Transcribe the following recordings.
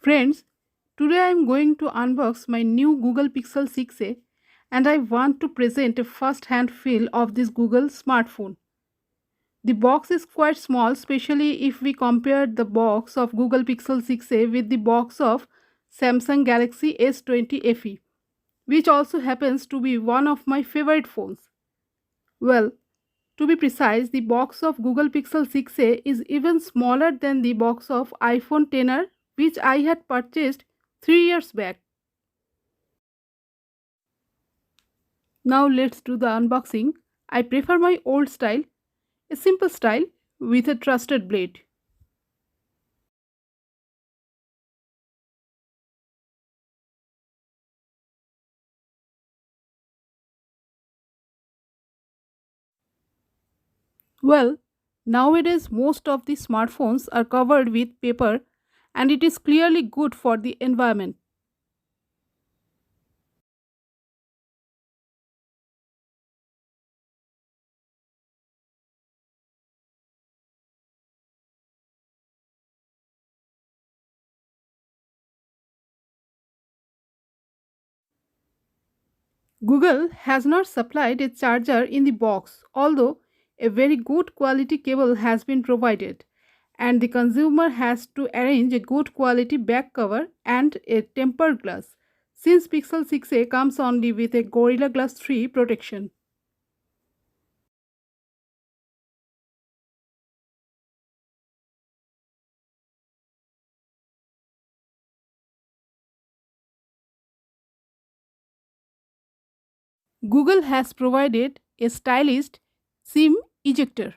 Friends, today I am going to unbox my new Google Pixel 6a and I want to present a first hand feel of this Google smartphone. The box is quite small, especially if we compare the box of Google Pixel 6a with the box of Samsung Galaxy S20 FE, which also happens to be one of my favorite phones. Well, to be precise, the box of Google Pixel 6a is even smaller than the box of iPhone 10 which I had purchased 3 years back. Now let's do the unboxing. I prefer my old style, a simple style with a trusted blade. Well, nowadays most of the smartphones are covered with paper and it is clearly good for the environment. Google has not supplied a charger in the box, although a very good quality cable has been provided, and the consumer has to arrange a good quality back cover and a tempered glass, since Pixel 6a comes only with a Gorilla Glass 3 protection. Google has provided a stylized SIM ejector.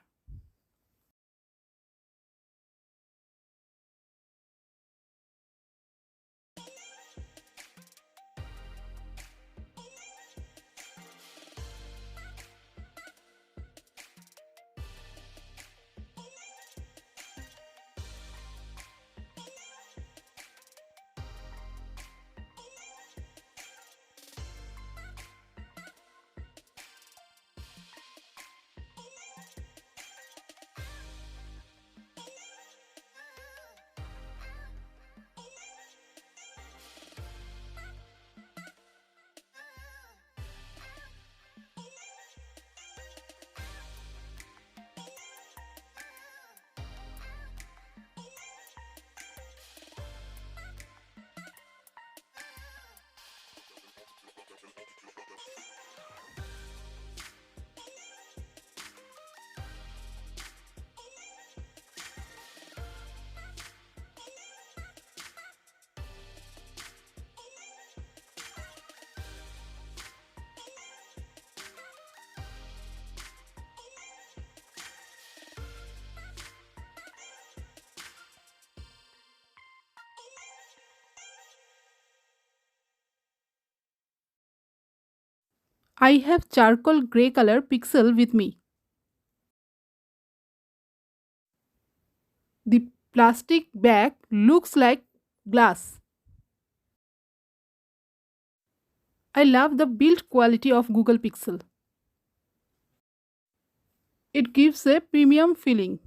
I have charcoal grey color Pixel with me. The plastic bag looks like glass. I love the build quality of Google Pixel. It gives a premium feeling.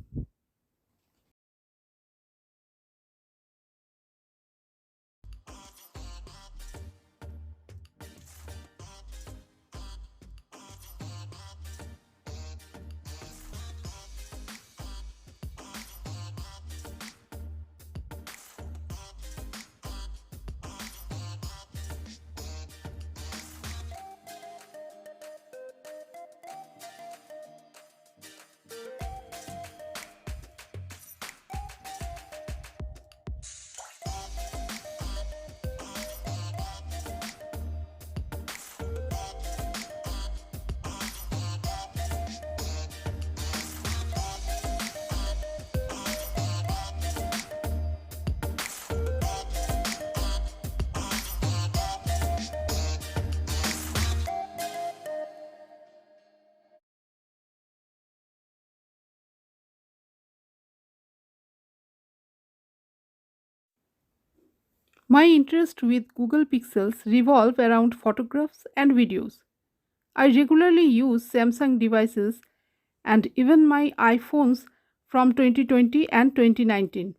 My interest with Google Pixels revolve around photographs and videos. I regularly use Samsung devices and even my iPhones from 2020 and 2019.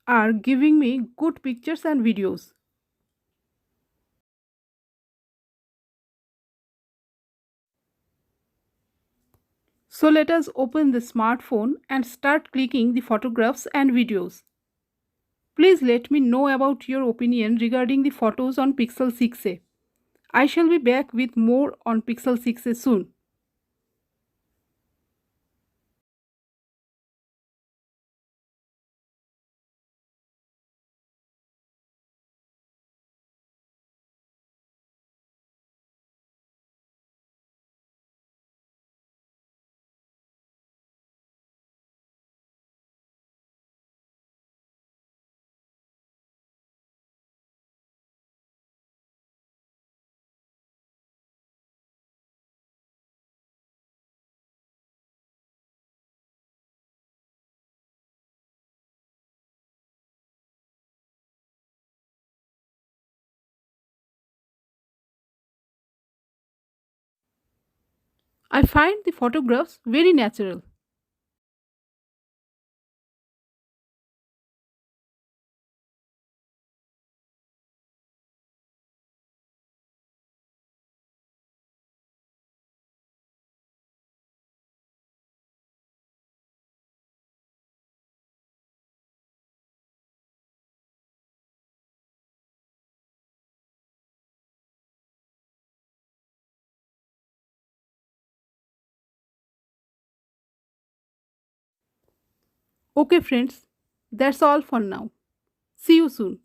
are giving me good pictures and videos. So let us open the smartphone and start clicking the photographs and videos. Please let me know about your opinion regarding the photos on Pixel 6a. I shall be back with more on Pixel 6a soon. I find the photographs very natural. Okay, friends, that's all for now. See you soon.